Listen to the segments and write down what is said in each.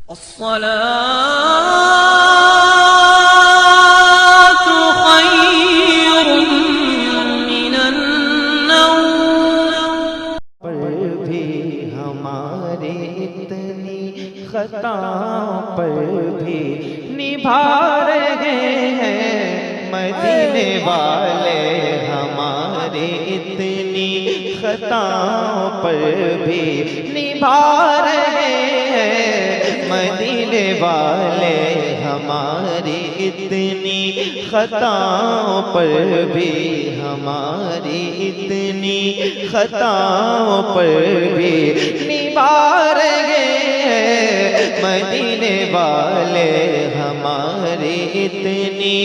अस्सलातु खैरुम मिनन्नौम। पर भी हमारी इतनी खताओं पर भी निभा रहे हैं मदीने वाले। हमारी इतनी खताओं पर भी निभा रहे हैं मदीने वाले। हमारी इतनी खताओं पर भी हमारी इतनी खताओं पर भी निभा रहे हैं मदीने वाले। हमारी इतनी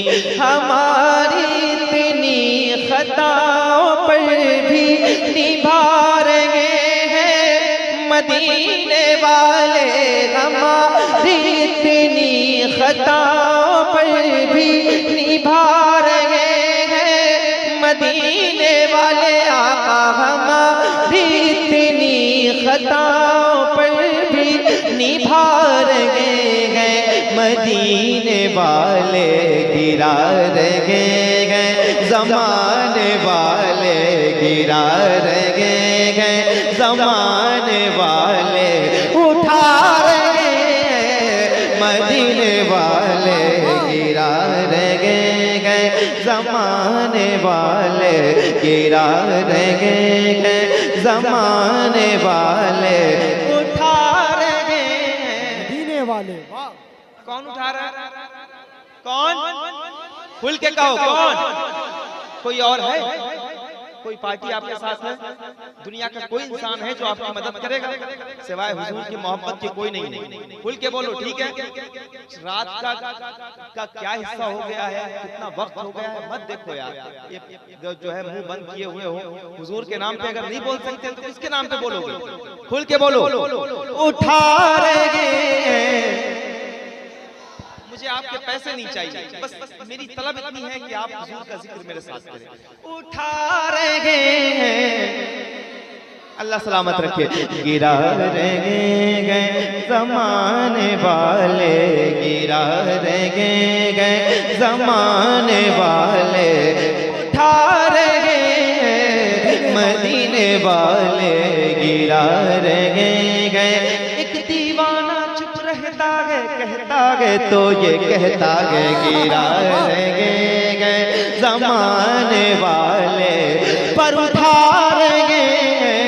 खताओं पर भी निभा रहे हैं मदीने वाले। हमारी इतनी खताओं पर भी निभा रहे हैं मदीने वाले। आका हमारी इतनी खताओं पर भी निभा रहे हैं मदीने वाले। गिरा रहे हैं ज़माने वाले, गिरा रहे हैं ज़माने वाले, उठा रहे हैं मदीने वाले। गिरा रहे हैं ज़माने वाले, गिरा रहे हैं ज़माने वाले, उठा रहे हैं मदीने वाले। कौन उठा रहा है? कौन? खुल के कहो कौन? कोई और है? कोई पार्टी आपके साथ है? दुनिया का कोई इंसान है जो आपकी मदद करेगा? सिवाय हुजूर की मोहब्बत के कोई नहीं। खुल के बोलो, ठीक है? रात का क्या हिस्सा हो गया है, कितना वक्त हो गया है, मत देखो यार। ये जो है मुंह बंद किए हुए हो, हुजूर के नाम पे अगर नहीं बोल सकते तो किसके नाम पे बोलोगे? खुल के बोलो, उठा रहे हैं। मुझे आपके पैसे नहीं चाहिए, बस मेरी तलब इतनी है कि आप हुजूर का जिक्र मेरे साथ करें। उठा रहे हैं, अल्लाह सलामत रखे। गिरा रहे हैं ज़माने वाले, गिरा रहे हैं ज़माने वाले, उठा रहे हैं मदीने वाले। गिरा रहे हैं, एक दीवाना चुप रहता है, कहता है तो ये कहता है। गिरा रहे हैं ज़माने वाले, पर उठा रहे हैं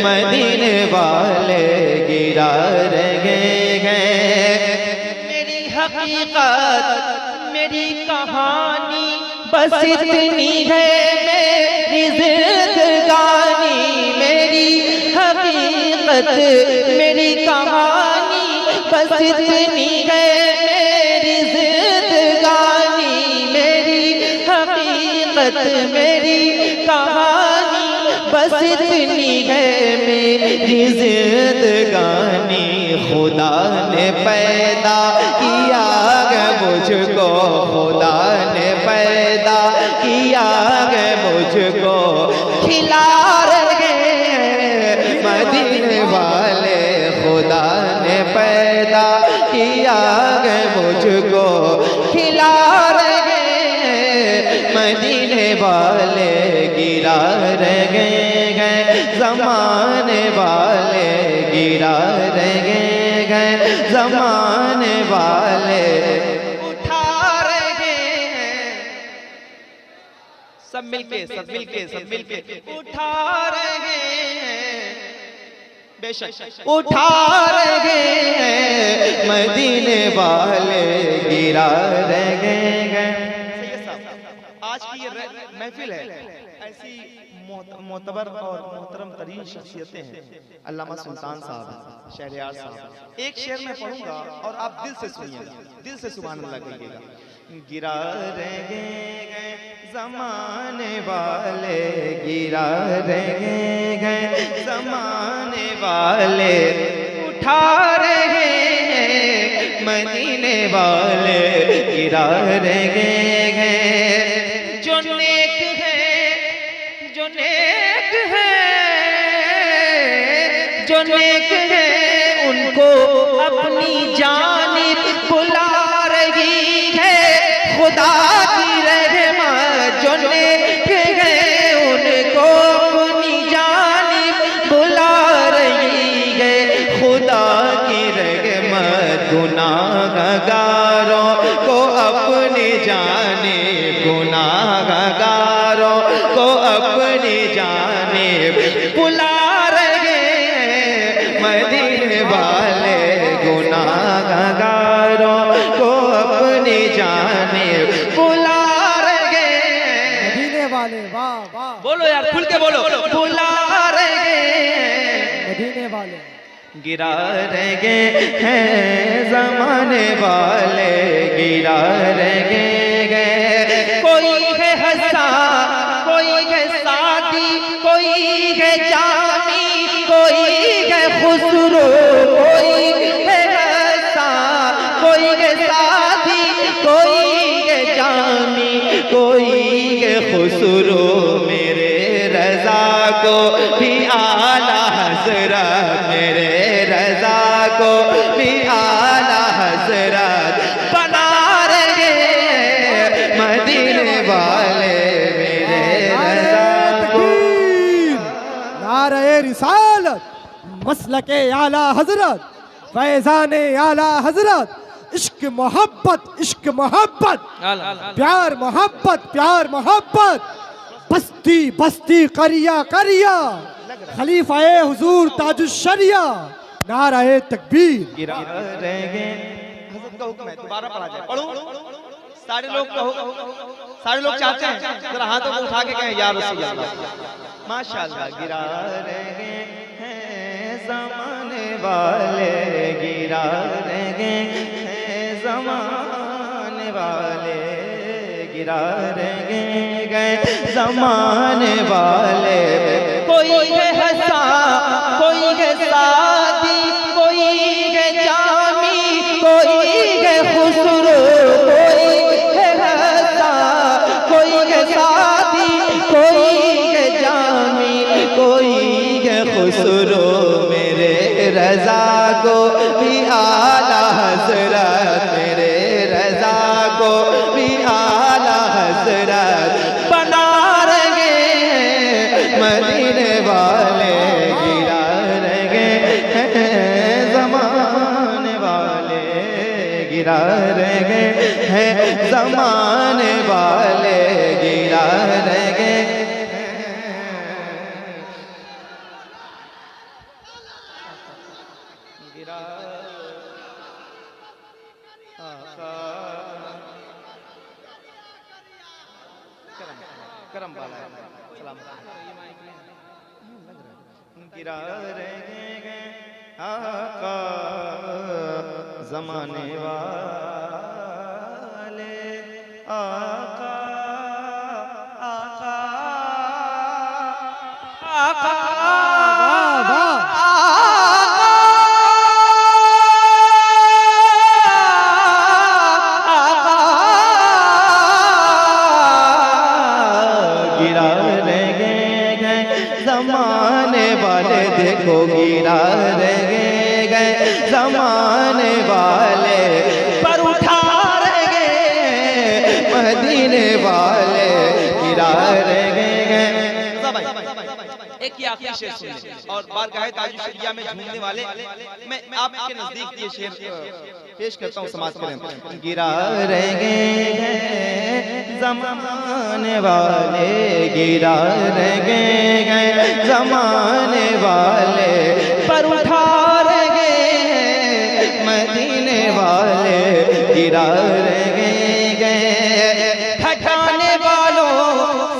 मदीने वाले। गिरा रहे हैं मेरी हकीकत, मेरी कहानी बस इतनी है, मेरी जिंदगानी, मेरी हकीकत, मेरी कहानी बस इतनी है, मेरी जिंदगानी, मेरी हकीकत, मेरी कहानी बस इतनी है, मेरी जिंदगानी। खुदा ने पैदा किया है मुझको, खुदा ने पैदा किया है मुझको, खिला रहे हैं मदीने वाले। खुदा ने पैदा किया है मुझको, खिला रहे हैं मदीने वाले। गिरा रहे हैं ज़माने वाले, गिरा रहे हैं ज़माने वाले, उठा रहे हैं। सब मिलके उठा रहे हैं, बेशक उठा रहे हैं मदीने वाले। गिरा रहे हैं। आज की ये महफिल है, ऐसी मोतबर और मोहतरम तरीन शख्सियतें हैं। अल्लामा सुल्तान साहब, शहरयार साहब। एक शेर में पढ़ूंगा और आप दिल से सुनिएगा, दिल से सुभान अल्लाह कहिएगा। गिरा रहे हैं ज़माने वाले, गिरा रहे हैं ज़माने वाले, उठा रहे हैं मदीने वाले। गिरा रहे हैं जो नेक है, जो नेक है, जो नेक है उनको अपनी जान गुनाहगारों को अपनी जानिब, गुनाहगारों को अपनी जानिब बुला रहे मदीने वाले, गुनाहगारों को अपनी जानिब बुला रहे मदीने वाले। वाह वाह, बोलो यार, खुल के बोलो। बुला रहे मदीने वाले। गिरा रहे हैं ज़माने वाले, गिरा रहे हैं। कोई है हंसा, कोई है सादी, कोई है जामी, कोई है खुसरो, कोई है हंसा, कोई है सादी, कोई है जामी, कोई है खुसरो। मेरे रज़ा को भी आला हज़रत, मेरे रज़ा को भी आला हज़रत बना रहे मदीने वाले, मेरे रज़ा को। नारे रिसालत, मसलके आला हजरत, फैजाने आला हजरत, इश्क मोहब्बत, इश्क मोहब्बत, प्यार मोहब्बत, प्यार मोहब्बत, बस्ती बस्ती करिया करिया, खलीफाए हुजूर ताजुश शरिया, नारे तकबीर। गिरा रहे हज़रत का हुक्म है, दोबारा पढ़ा जाए। पढ़ो, सारे लोग कहो, सारे लोग चाहते हैं जरा हाथों को उठा के कहें या रसूल अल्लाह। माशाअल्लाह। गिरा रहे हैं ज़माने वाले, गिरा रहे हैं ज़माने वाले, गिरा रहे हैं ज़माने वाले। कोई है हंसा, कोई है सादी, कोई है जामी, कोई है खुसरो, कोई है हंसा, कोई है सादी, कोई है जामी, कोई है खुसरो। मेरे रज़ा को भी आला हज़रत, मेरे रज़ा को भी आला हज़रत बना रहे मदीने वाले, गिरा रहे हैं ज़माने वाले, गिरा रहे हैं ज़माने वाले, गिरा रहे गिरा करम वाला है, सलाम। गिरा रहे हैं आका ज़माने वाले, आका आका आका। वाह वाह, गिरा रहे हैं ज़माने वाले, देखो गिरा रहे हैं ज़माने वाले, पर उठा रहे मदीने वाले, गिरा रहे हैं। एक ही आखिरी शेर सुन ले और बारगाह ताजुश शरिया में झूमने वाले मैं आपके नजदीक ये शेर पेश करता हूँ, समाज करें। गिरा रहे हैं ज़माने वाले, गिरा रहे हैं ज़माने वाले, पर उठा रहे मदीने वाले, गिरा रहे हैं। हटाने वालों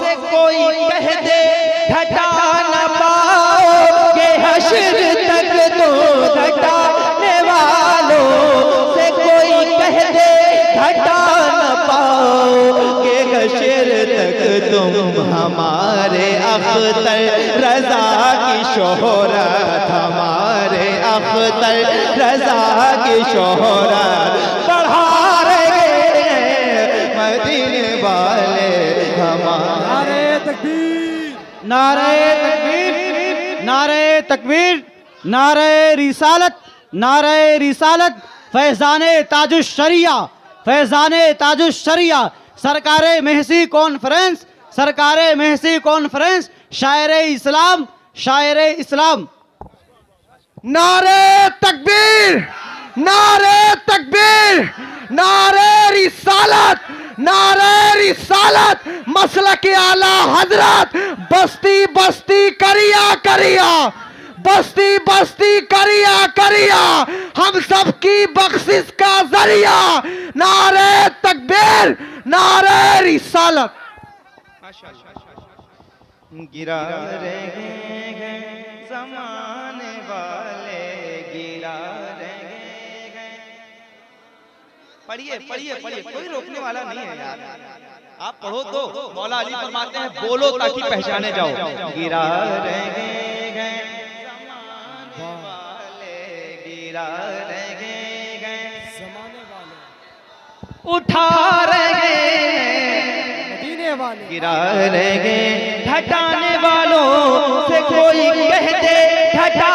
से कोई कह दे हटा न पाओगे हश्र तक, तो हटाने वालों से कोई कह दे हटा न पाओगे हश्र तक तुम। हमारे अख्तर रज़ा की शोहरत, हमारे अख्तर रज़ा की शोहरत बढ़ा रहे मदीने वाले हमारे। नारे तकबीर, नारे तकबीर, नारे तकबीर, नारे रिसालत, नारे रिसालत, फैज़ाने ताजुश शरिया, फैज़ाने ताजुश शरिया, सरकारे महसी कॉन्फ्रेंस, सरकारे महसी कॉन्फ्रेंस, शायरे इस्लाम, शायरे इस्लाम। नारे तकबीर, नारे तकबीर, नारे रिसालत, नारे रिसालत, मसलक आला हजरत, बस्ती बस्ती करिया करिया, बस्ती बस्ती करिया करिया, हम सबकी बख्शिश का जरिया, नारे तकबीर, नारे रिसालत। गिरा रहेंगे ज़माने वाले, गिरा रहेंगे। पढ़िए पढ़िए पढ़िए, कोई रोकने वाला नहीं है यार, आप पढ़ो तो। मौला अली फरमाते हैं बोलो ताकि पहचाने जाओ। गिरा रहेंगे ज़माने वाले, गिरा रहेंगे जमाने वाले, उठा रहेंगे मदीने वाले, गिरा रहेंगे, घटाने वालों से कोई कहते घटा